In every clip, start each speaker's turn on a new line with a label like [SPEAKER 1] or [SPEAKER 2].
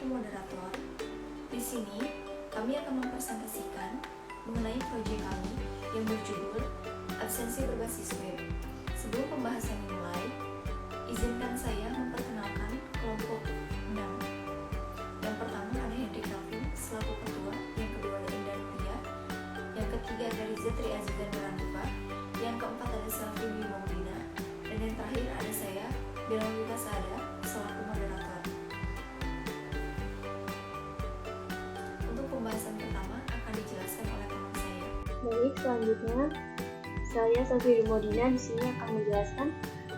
[SPEAKER 1] moderator. Di sini, kami akan mempresentasikan mengenai proyek kami yang berjudul Absensi Berbasis Web. Sebelum pembahasan dimulai, izinkan saya memperkenalkan kelompok 6. Yang pertama ada Hendrik Calvin selaku ketua, yang kedua ada Indah Nuria, yang ketiga ada Rizatri Aziza Nuranifah, yang keempat ada Selvi Maudina, dan yang terakhir ada saya, Bella Wika Sada, selaku moderator. Untuk pembahasan pertama akan dijelaskan oleh teman saya.
[SPEAKER 2] Baik, selanjutnya saya Selvi Maudina di sini akan menjelaskan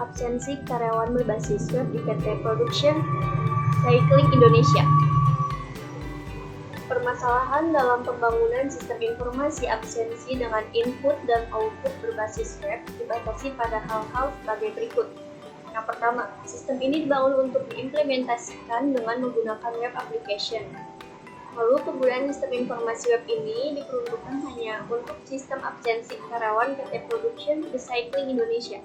[SPEAKER 2] absensi karyawan berbasis web di PT Production Cycling Indonesia. Permasalahan dalam pembangunan sistem informasi absensi dengan input dan output berbasis web dibatasi pada hal-hal sebagai berikut. Yang pertama, sistem ini dibangun untuk diimplementasikan dengan menggunakan web application. Lalu penggunaan sistem informasi web ini diperuntukkan hanya untuk sistem absensi karyawan PT Production Recycling Indonesia.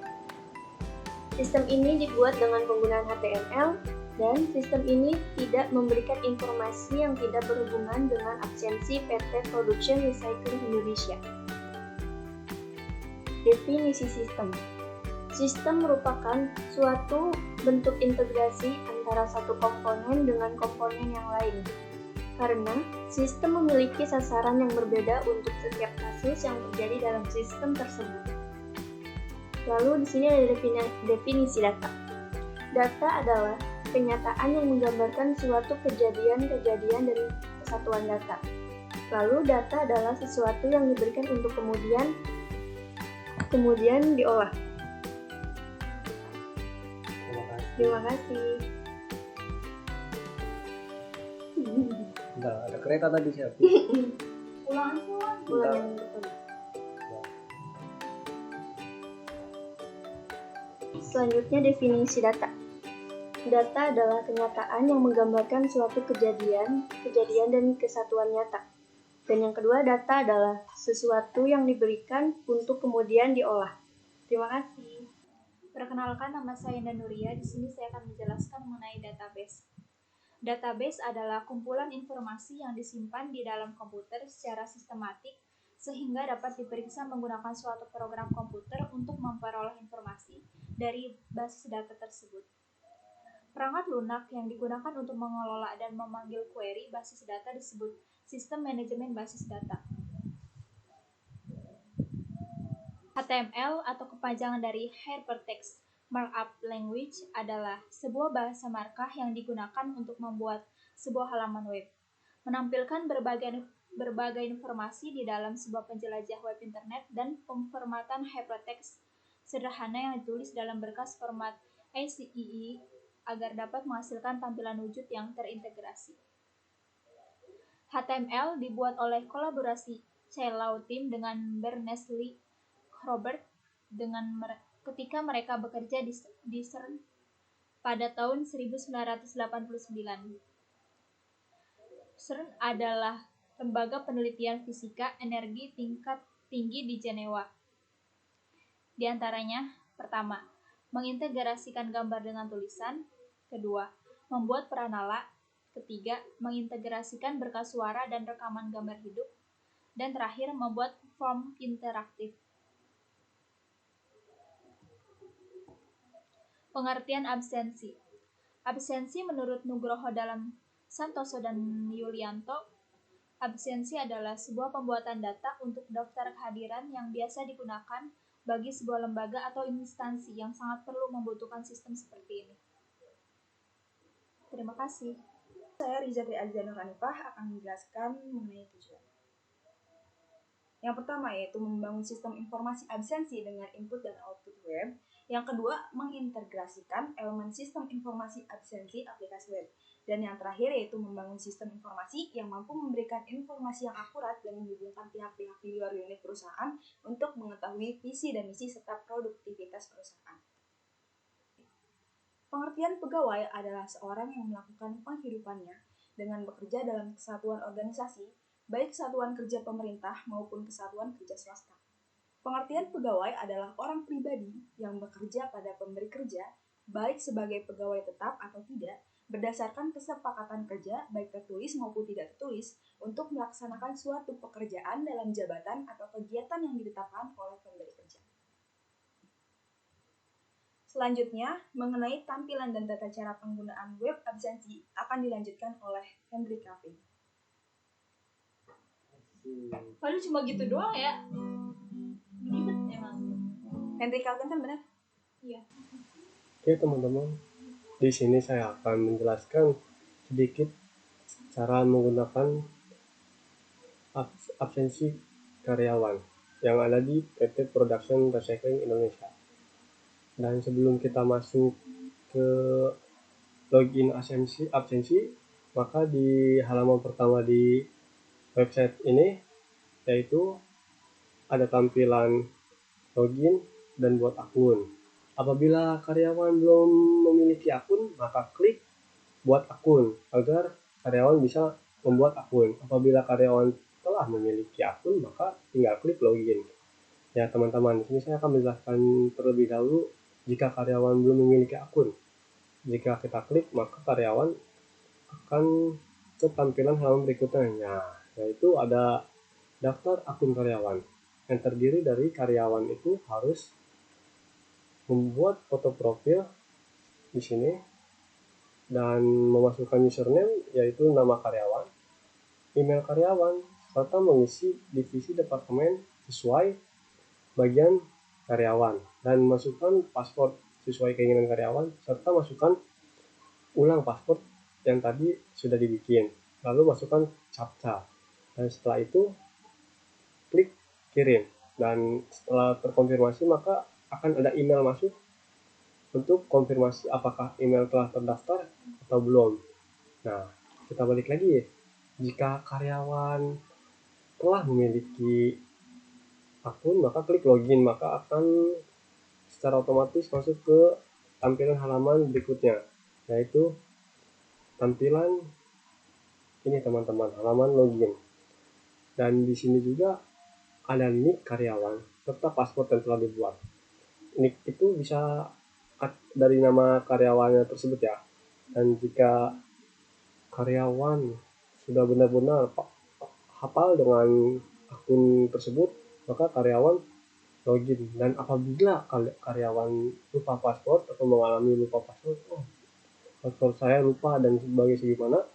[SPEAKER 2] Sistem ini dibuat dengan penggunaan HTML, dan sistem ini tidak memberikan informasi yang tidak berhubungan dengan absensi PT Production Recycling Indonesia. Definisi sistem. Sistem merupakan suatu bentuk integrasi antara satu komponen dengan komponen yang lain. Karena sistem memiliki sasaran yang berbeda untuk setiap kasus yang terjadi dalam sistem tersebut. Lalu di sini ada definisi data. Data adalah kenyataan yang menggambarkan suatu kejadian-kejadian dari kesatuan data. Lalu data adalah sesuatu yang diberikan untuk kemudian diolah. Terima kasih.
[SPEAKER 3] Enggak, ada kereta tadi siapa?
[SPEAKER 2] Ulang. Selanjutnya definisi data. Data adalah kenyataan yang menggambarkan suatu kejadian dan kesatuan nyata. Dan yang kedua, data adalah sesuatu yang diberikan untuk kemudian diolah. Terima kasih.
[SPEAKER 4] Perkenalkan, nama saya Indah Nuria. Di sini saya akan menjelaskan mengenai database. Database adalah kumpulan informasi yang disimpan di dalam komputer secara sistematik sehingga dapat diperiksa menggunakan suatu program komputer untuk memperoleh informasi dari basis data tersebut. Perangkat lunak yang digunakan untuk mengelola dan memanggil query basis data disebut sistem manajemen basis data. HTML atau kepanjangan dari Hypertext Markup Language adalah sebuah bahasa markah yang digunakan untuk membuat sebuah halaman web, menampilkan berbagai informasi di dalam sebuah penjelajah web internet, dan pemformatan hypertext sederhana yang ditulis dalam berkas format ACEE agar dapat menghasilkan tampilan wujud yang terintegrasi. HTML dibuat oleh kolaborasi Cellau Team dengan Berners-Lee Robert ketika mereka bekerja di CERN pada tahun 1989. CERN adalah lembaga penelitian fisika energi tingkat tinggi di Jenewa. Di antaranya, pertama, mengintegrasikan gambar dengan tulisan. Kedua, membuat peranala. Ketiga, mengintegrasikan berkas suara dan rekaman gambar hidup. Dan terakhir, membuat form interaktif. Pengertian absensi. Absensi menurut Nugroho dalam Santoso dan Yulianto, absensi adalah sebuah pembuatan data untuk daftar kehadiran yang biasa digunakan bagi sebuah lembaga atau instansi yang sangat perlu membutuhkan sistem seperti ini. Terima kasih.
[SPEAKER 5] Saya Rizatri Aziza Nuranifah akan menjelaskan mengenai tujuan. Yang pertama yaitu membangun sistem informasi absensi dengan input dan output web. Yang kedua, mengintegrasikan elemen sistem informasi absensi aplikasi web. Dan yang terakhir yaitu membangun sistem informasi yang mampu memberikan informasi yang akurat dan menghubungkan pihak-pihak di luar unit perusahaan untuk mengetahui visi dan misi serta produktivitas perusahaan. Pengertian pegawai adalah seorang yang melakukan penghidupannya dengan bekerja dalam kesatuan organisasi, baik satuan kerja pemerintah maupun kesatuan kerja swasta. Pengertian pegawai adalah orang pribadi yang bekerja pada pemberi kerja, baik sebagai pegawai tetap atau tidak, berdasarkan kesepakatan kerja baik tertulis maupun tidak tertulis untuk melaksanakan suatu pekerjaan dalam jabatan atau kegiatan yang ditetapkan oleh pemberi kerja. Selanjutnya, mengenai tampilan dan tata cara penggunaan web absensi akan dilanjutkan oleh Hendrik Kaving.
[SPEAKER 4] Padahal cuma gitu doang ya. Ribet emang.
[SPEAKER 5] Hendrik Kaving kan benar?
[SPEAKER 4] Iya.
[SPEAKER 3] Oke teman-teman, di sini saya akan menjelaskan sedikit cara menggunakan absensi karyawan yang ada di PT Production Recycling Indonesia. Dan sebelum kita masuk ke login absensi, maka di halaman pertama di website ini yaitu ada tampilan login dan buat akun. Apabila karyawan belum memiliki akun, maka klik buat akun agar karyawan bisa membuat akun. Apabila karyawan telah memiliki akun, maka tinggal klik login. Ya teman-teman, di sini saya akan menjelaskan terlebih dahulu jika karyawan belum memiliki akun. Jika kita klik, maka karyawan akan ke tampilan halaman berikutnya, yaitu ada daftar akun karyawan yang terdiri dari karyawan itu harus membuat foto profil di sini dan memasukkan username yaitu nama karyawan, email karyawan, serta mengisi divisi departemen sesuai bagian karyawan dan masukkan password sesuai keinginan karyawan serta masukkan ulang password yang tadi sudah dibikin, lalu masukkan captcha dan setelah itu klik kirim dan setelah terkonfirmasi maka akan ada email masuk untuk konfirmasi apakah email telah terdaftar atau belum. Nah, kita balik lagi. Jika karyawan telah memiliki akun, maka klik login, maka akan secara otomatis masuk ke tampilan halaman berikutnya, yaitu tampilan ini teman-teman, halaman login. Dan di sini juga ada nick karyawan serta password yang telah dibuat. Nick itu bisa dari nama karyawannya tersebut ya. Dan jika karyawan sudah benar-benar hafal dengan akun tersebut, maka karyawan login. Dan apabila karyawan lupa password atau mengalami lupa password, password saya lupa dan sebagainya,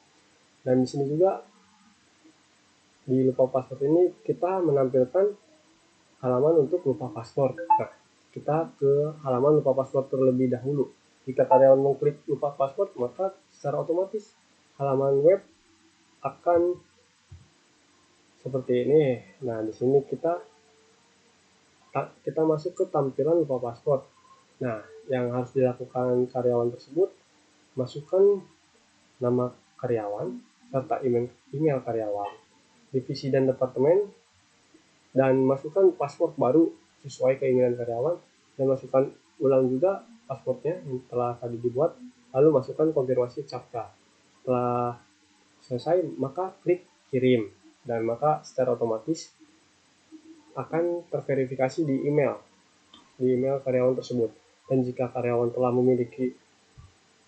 [SPEAKER 3] dan di sini juga di lupa password ini kita menampilkan halaman untuk lupa password. Nah, kita ke halaman lupa password terlebih dahulu. Jika karyawan mengklik lupa password, maka secara otomatis halaman web akan seperti ini. Nah, di sini kita masuk ke tampilan lupa password. Nah, yang harus dilakukan karyawan tersebut, masukkan nama karyawan serta email karyawan, divisi dan departemen, dan masukkan password baru sesuai keinginan karyawan dan masukkan ulang juga passwordnya yang telah tadi dibuat, lalu masukkan konfirmasi captcha. Setelah selesai maka klik kirim dan maka secara otomatis akan terverifikasi di email karyawan tersebut. Dan jika karyawan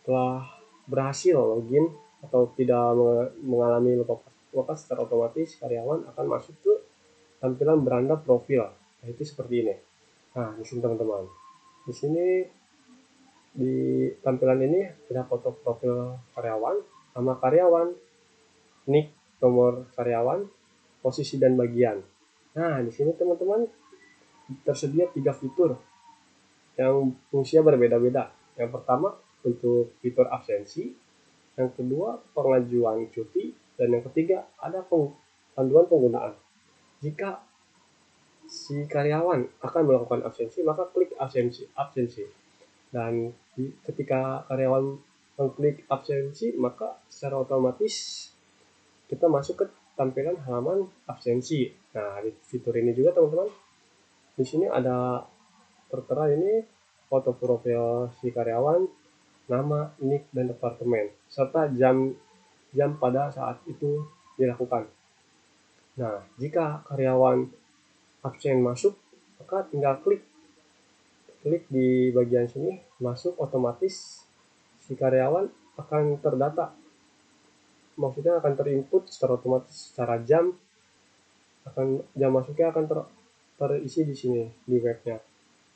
[SPEAKER 3] telah berhasil login atau tidak mengalami lupa password, maka secara otomatis karyawan akan masuk ke tampilan beranda profil, yaitu seperti ini. Nah, di sini teman-teman, di sini di tampilan ini ada foto profil karyawan, nama karyawan, nick, nomor karyawan, posisi dan bagian. Nah, di sini teman-teman tersedia 3 fitur yang fungsinya berbeda-beda. Yang pertama untuk fitur absensi, yang kedua pengajuan cuti, dan yang ketiga ada panduan penggunaan. Jika si karyawan akan melakukan absensi, maka klik absensi. Dan ketika karyawan mengklik absensi, maka secara otomatis kita masuk ke tampilan halaman absensi. Nah, di fitur ini juga teman-teman, di sini ada tertera ini foto profil si karyawan, nama, nick, dan departemen, serta jam pada saat itu dilakukan. Nah, jika karyawan absen masuk, maka tinggal klik di bagian sini, masuk otomatis si karyawan akan terdata, maksudnya akan terinput secara otomatis, secara jam masuknya akan terisi di sini di webnya.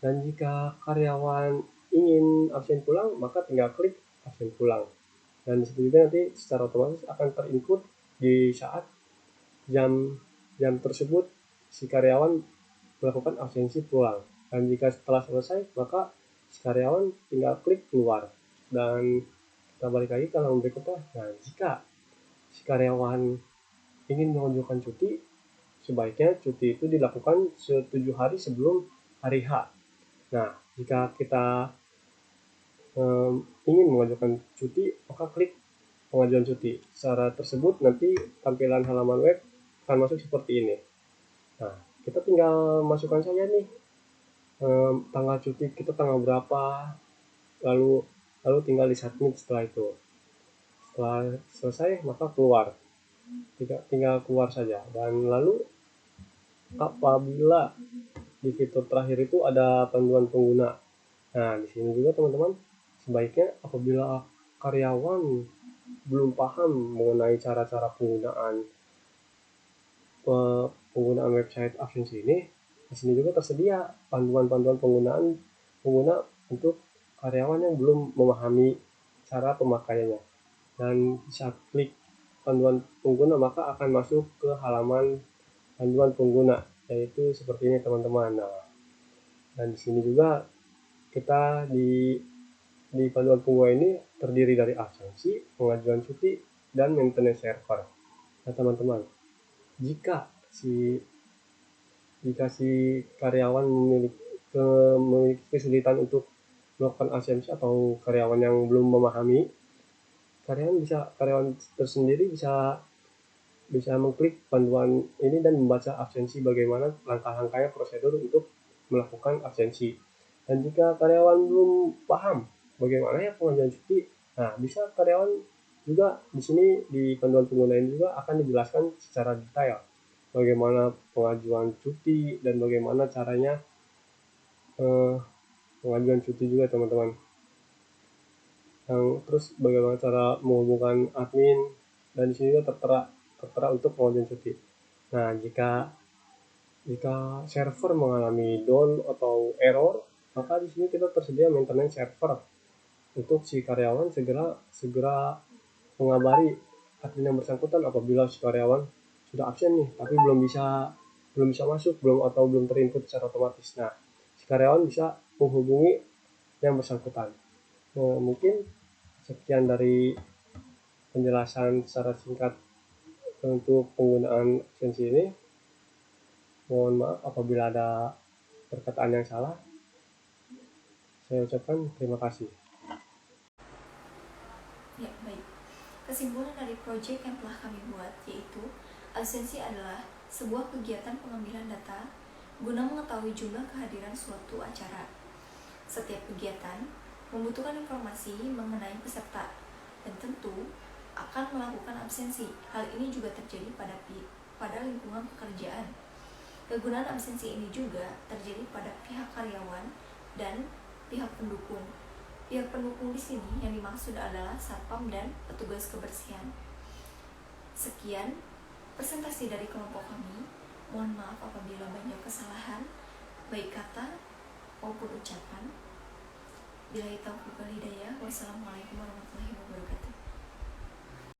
[SPEAKER 3] Dan jika karyawan ingin absen pulang, maka tinggal klik absen pulang. Dan disitu juga nanti secara otomatis akan terinput di saat jam tersebut si karyawan melakukan absensi pulang. Dan jika setelah selesai, maka si karyawan tinggal klik keluar. Dan kita balik lagi ke halaman berikutnya. Nah, jika si karyawan ingin mengajukan cuti, sebaiknya cuti itu dilakukan 7 hari sebelum hari H. Nah, jika kita ingin mengajukan cuti, maka klik pengajuan cuti. Secara tersebut nanti tampilan halaman web akan masuk seperti ini. Nah, kita tinggal masukkan saja nih tanggal cuti kita tanggal berapa, lalu tinggal di submit. Setelah selesai maka keluar, tinggal keluar saja. Dan lalu apabila di fitur terakhir itu ada panduan pengguna. Nah, di sini juga teman-teman, sebaiknya apabila karyawan belum paham mengenai cara-cara penggunaan website absensi ini, di sini juga tersedia panduan-panduan pengguna untuk karyawan yang belum memahami cara pemakaiannya. Dan saat klik panduan pengguna, maka akan masuk ke halaman panduan pengguna, yaitu seperti ini teman-teman. Nah, dan di sini juga kita di panduan pengguna ini terdiri dari absensi, pengajuan cuti, dan maintenance server. Nah teman-teman, jika si karyawan memiliki kesulitan untuk melakukan absensi atau karyawan yang belum memahami, karyawan tersendiri bisa mengklik panduan ini dan membaca absensi, bagaimana langkah-langkahnya, prosedur untuk melakukan absensi. Dan jika karyawan belum paham bagaimana ya pengajuan cuti, nah bisa karyawan juga di sini di panduan pengguna ini juga akan dijelaskan secara detail bagaimana pengajuan cuti dan bagaimana caranya pengajuan cuti juga teman-teman. Terus bagaimana cara menghubungkan admin, dan di sini juga tertera untuk pengajuan cuti. Nah, jika server mengalami down atau error, maka di sini kita tersedia maintenance server untuk si karyawan segera mengabari admin yang bersangkutan apabila si karyawan sudah absen nih, tapi belum bisa masuk, belum terinput secara otomatis. Nah, si karyawan bisa menghubungi yang bersangkutan. Mungkin sekian dari penjelasan secara singkat untuk penggunaan absensi ini. Mohon maaf apabila ada perkataan yang salah. Saya ucapkan terima kasih.
[SPEAKER 1] Ya, baik. Kesimpulan dari proyek yang telah kami buat yaitu absensi adalah sebuah kegiatan pengambilan data guna mengetahui jumlah kehadiran suatu acara. Setiap kegiatan membutuhkan informasi mengenai peserta dan tentu akan melakukan absensi. Hal ini juga terjadi pada lingkungan pekerjaan. Kegunaan absensi ini juga terjadi pada pihak karyawan dan pihak pendukung. Pihak pendukung di sini yang dimaksud adalah satpam dan petugas kebersihan. Sekian presentasi dari kelompok kami. Mohon maaf apabila banyak kesalahan, baik kata maupun ucapan. Billahi taufiq wal hidayah. Wassalamualaikum.